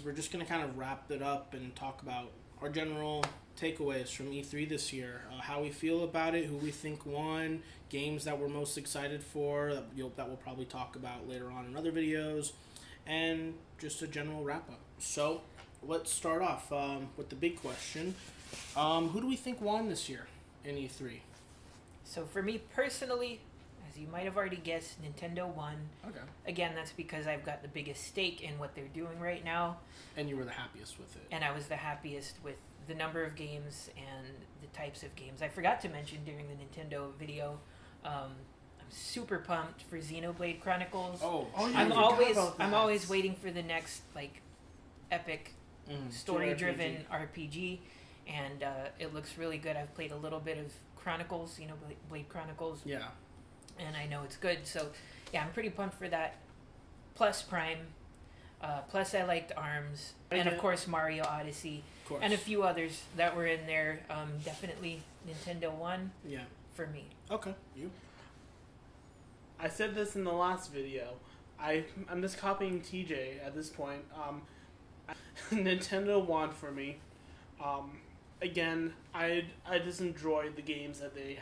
we're just going to kind of wrap it up and talk about our general takeaways from E3 this year, how we feel about it, who we think won, games that we're most excited for that we'll probably talk about later on in other videos, and just a general wrap up. So let's start off with the big question. Who do we think won this year in E3? So for me personally, as you might have already guessed, Nintendo won. Okay. Again, that's because I've got the biggest stake in what they're doing right now. And you were the happiest with it. And I was the happiest with the number of games and the types of games. I forgot to mention during the Nintendo video, I'm super pumped for Xenoblade Chronicles. Oh, yeah. I'm always waiting for the next like epic story-driven RPG, and it looks really good. I've played a little bit of Chronicles, Blade Chronicles. Yeah. And I know it's good, so yeah, I'm pretty pumped for that. Plus Prime, plus I liked ARMS, and of course Mario Odyssey, and a few others that were in there. Definitely Nintendo won. Yeah. For me. Okay. You? I said this in the last video. I'm just copying TJ at this point. Nintendo won for me. Again, I just enjoyed the games that they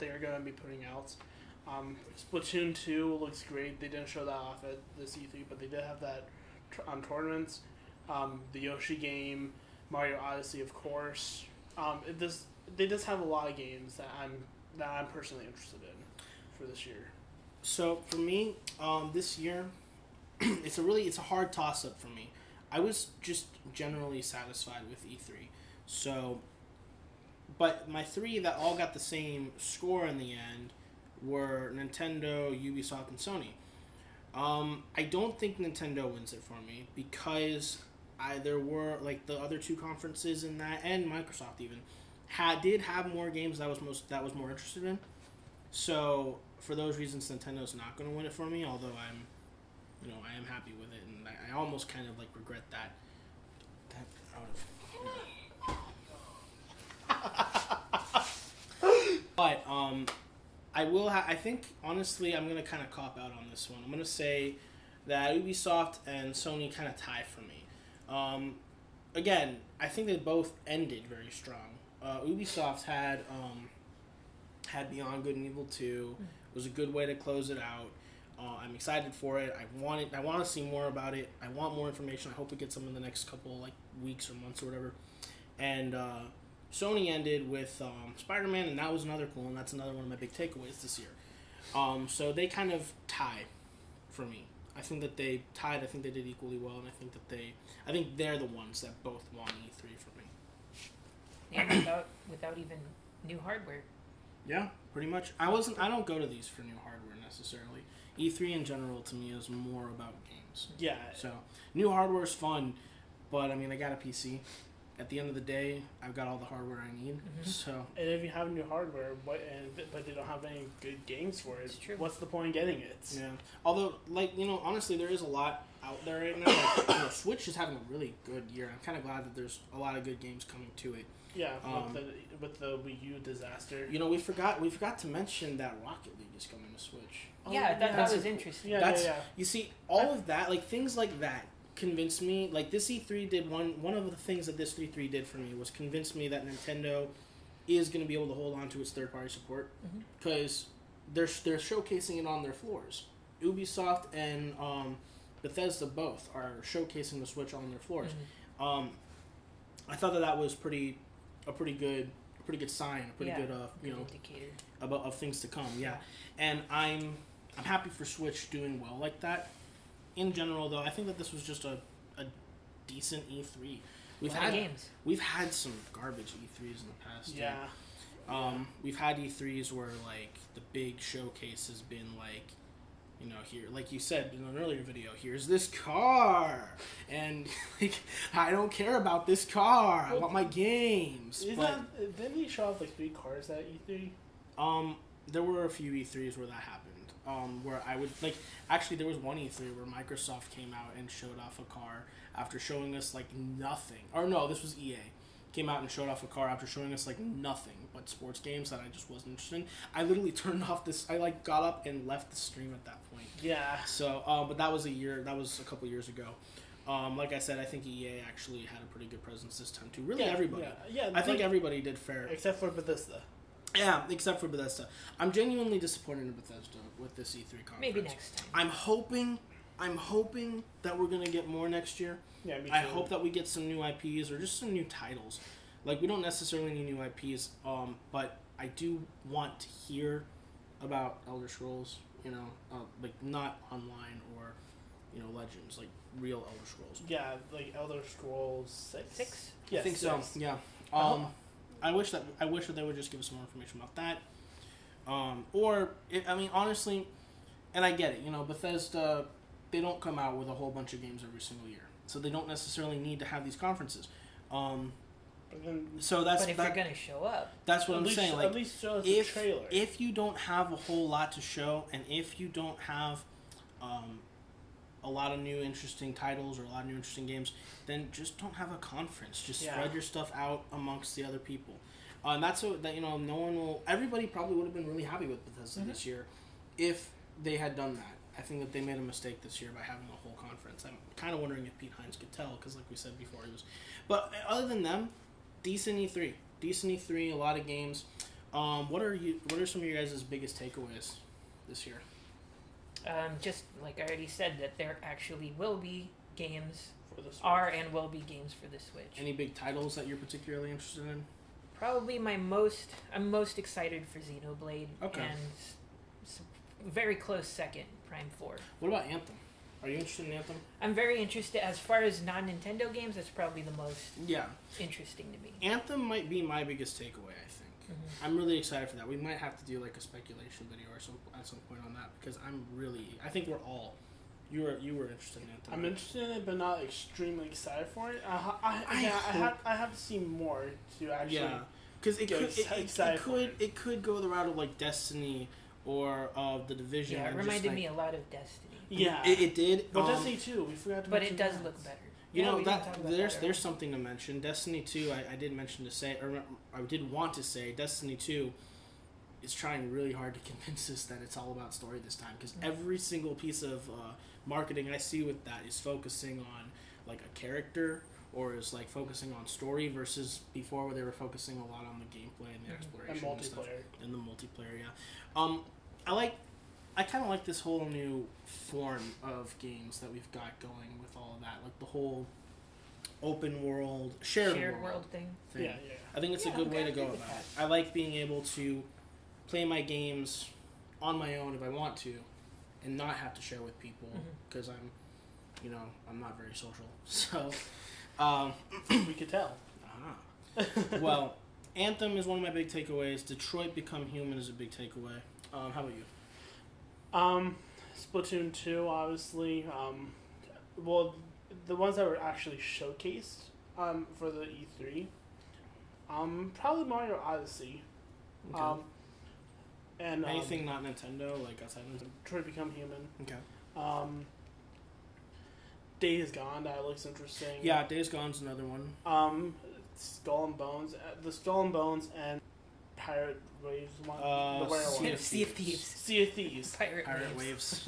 are going to be putting out. Splatoon 2 looks great. They didn't show that off at this E3, but they did have that on tournaments. The Yoshi game, Mario Odyssey, of course. They just have a lot of games that I'm personally interested in for this year. So for me, this year, it's a hard toss up for me. I was just generally satisfied with E3. So, but my three that all got the same score in the end were Nintendo, Ubisoft, and Sony. I don't think Nintendo wins it for me because there were like the other two conferences in that, and Microsoft even did have more games that I was more interested in. So for those reasons, Nintendo's not going to win it for me. Although I am happy with it, and I almost kind of like regret that out of. But I will. I think honestly, I'm gonna kind of cop out on this one. I'm gonna say that Ubisoft and Sony kind of tie for me. Again, I think they both ended very strong. Ubisoft had Beyond Good and Evil 2. It was a good way to close it out. I'm excited for it. I want to see more about it. I want more information. I hope we get some in the next couple like weeks or months or whatever. And Sony ended with Spider-Man, and that was another cool, and that's another one of my big takeaways this year. So they kind of tie for me. I think that they tied. I think they did equally well, and I think they're the ones that both won E3 for me. Yeah, without even new hardware. Yeah, pretty much. I don't go to these for new hardware necessarily. E3 in general to me is more about games. Yeah. So new hardware is fun, but I mean I got a PC. At the end of the day, I've got all the hardware I need. Mm-hmm. So, and if you have new hardware, but they don't have any good games for it, what's the point in getting it? Yeah. Although, honestly, there is a lot out there right now. Switch is having a really good year. I'm kind of glad that there's a lot of good games coming to it. Yeah, with the Wii U disaster. We forgot to mention that Rocket League is coming to Switch. Yeah, that was interesting. Yeah. You see, all of that, like things like that, convinced me. Like this E3 did one of the things that this E3 did for me was convince me that Nintendo is going to be able to hold on to its third-party support because they're showcasing it on their floors. Ubisoft and Bethesda both are showcasing the Switch on their floors. I thought that was a pretty good sign, a pretty good indicator of things to come. Yeah, and I'm happy for Switch doing well like that. In general, though, I think that this was just a decent E3. We've had some garbage E3s in the past. Yeah. We've had E3s where like the big showcase has been like, here, like you said in an earlier video, here's this car, and like I don't care about this car. I want my games. Didn't he show off like 3 cars at E3? There were a few E3s where that happened. Where I would actually there was one E3 where Microsoft came out and showed off a car after showing us like nothing. Or no, this was EA. Came out and showed off a car after showing us like nothing but sports games that I just wasn't interested in. I literally turned off this. I got up and left the stream at that point. Yeah. So, but that was a couple years ago. Like I said, I think EA actually had a pretty good presence this time too. Really, everybody. Yeah. I think everybody did fair, except for Bethesda. Yeah, except for Bethesda. I'm genuinely disappointed in Bethesda with this E3 conference. Maybe next time. I'm hoping that we're gonna get more next year. Yeah, me too. I hope that we get some new IPs or just some new titles. Like, we don't necessarily need new IPs, but I do want to hear about Elder Scrolls. Like not online or Legends, like real Elder Scrolls. Yeah, like Elder Scrolls 6. 6? Yes, I think so. Yeah. I wish that they would just give us more information about that. Honestly, and I get it. Bethesda, they don't come out with a whole bunch of games every single year, so they don't necessarily need to have these conferences. So but if they're gonna show up, that's what I'm saying. Like, at least show us a trailer. If you don't have a whole lot to show, and if you don't have a lot of new interesting titles or a lot of new interesting games, then just don't have a conference. Just spread your stuff out amongst the other people. And that's what no one will. Everybody probably would have been really happy with Bethesda this year if they had done that. I think that they made a mistake this year by having a whole conference. I'm kind of wondering if Pete Hines could tell, because like we said before, he was. But other than them, decent E3, a lot of games. What are some of your guys' biggest takeaways this year? Just like I already said, that there actually will be games for the Switch. Will be games for the Switch. Any big titles that you're particularly interested in? Probably I'm most excited for Xenoblade. Okay. And very close second, Prime 4. What about Anthem? Are you interested in Anthem? I'm very interested. As far as non-Nintendo games, that's probably the most interesting to me. Anthem might be my biggest takeaway, I think. Mm-hmm. I'm really excited for that. We might have to do like a speculation video or at some point on that, because I think we're all. You were interested in Anthem. I'm interested in it, but not extremely excited for it. I have to see more to actually. Because it could go the route of like Destiny or The Division. Yeah, it reminded me a lot of Destiny. Yeah, it did. But Destiny 2, we forgot to. But it does look better. There's something to mention. Destiny 2, I did want to say, Destiny 2 is trying really hard to convince us that it's all about story this time, because every single piece of marketing I see with that is focusing on like a character, or is like focusing on story, versus before where they were focusing a lot on the gameplay and the exploration and multiplayer. Stuff. And the multiplayer, I kind of like this whole new form of games that we've got going with all of that, like the whole open world, shared world thing. Yeah. I think it's a good way to go about it. I like being able to play my games on my own if I want to, and not have to share with people, because I'm not very social. So, we could tell. Well, Anthem is one of my big takeaways. Detroit Become Human is a big takeaway. How about you? Splatoon 2, obviously. Well, the ones that were actually showcased for the E3. Probably Mario Odyssey. Okay. And anything not Nintendo, like outside Nintendo? Detroit Become Human. Okay. Days Gone, that looks interesting. Yeah, Days Gone's another one. Skull and Bones. The Skull and Bones and Pirate Waves one. Sea of Thieves. Sea of Thieves. Pirate Waves.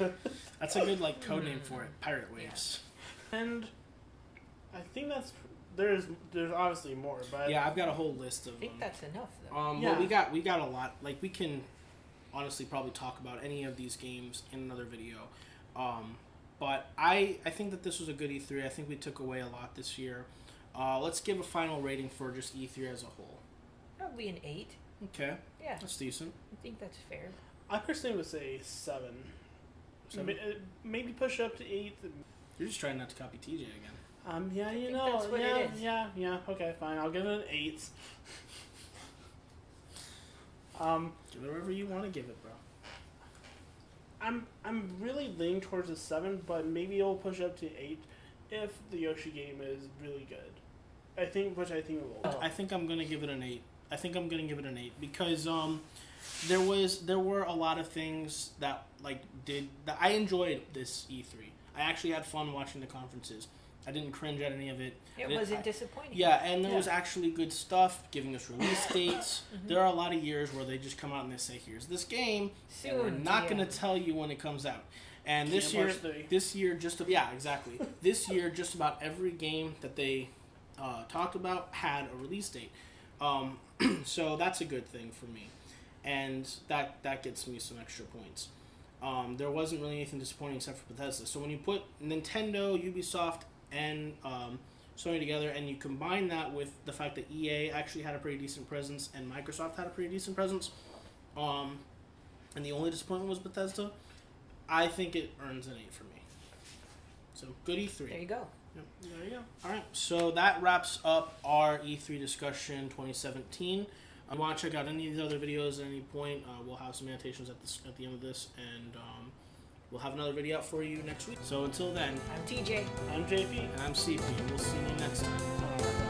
That's a good code name for it. Pirate Waves. Yeah. And I think there's obviously more, but I've got a whole list of. I think that's enough though. Well, we got a lot. Like, we can honestly probably talk about any of these games in another video. But I think that this was a good E3. I think we took away a lot this year. Let's give a final rating for just E3 as a whole. Probably an 8. Okay. Yeah. That's decent. I think that's fair. I personally would say 7. Maybe push up to 8. You're just trying not to copy TJ again. Yeah, that's what it is. Yeah. Okay, fine. I'll give it an 8. Give it whatever you want to give it, bro. I'm really leaning towards a 7, but maybe it'll push up to 8 if the Yoshi game is really good. I think it will. I think I'm gonna give it an 8. Because there were a lot of things that that I enjoyed this E3. I actually had fun watching the conferences. I didn't cringe at any of it. It wasn't disappointing. Yeah, and there was actually good stuff, giving us release dates. There are a lot of years where they just come out and they say, here's this game, and we're not going to tell you when it comes out. And this year, exactly. This year, just about every game that they talked about had a release date. So that's a good thing for me, and that gets me some extra points. There wasn't really anything disappointing except for Bethesda. So when you put Nintendo, Ubisoft, and Sony together, and you combine that with the fact that EA actually had a pretty decent presence and Microsoft had a pretty decent presence, and the only disappointment was Bethesda, I think it earns an 8 for me. So good E3. There you go. Yep. There you go. All right, so that wraps up our E3 discussion 2017. If you want to check out any of these other videos at any point, we'll have some annotations at the end of this, and we'll have another video out for you next week. So until then, I'm TJ. I'm JP. And I'm CP. We'll see you next time.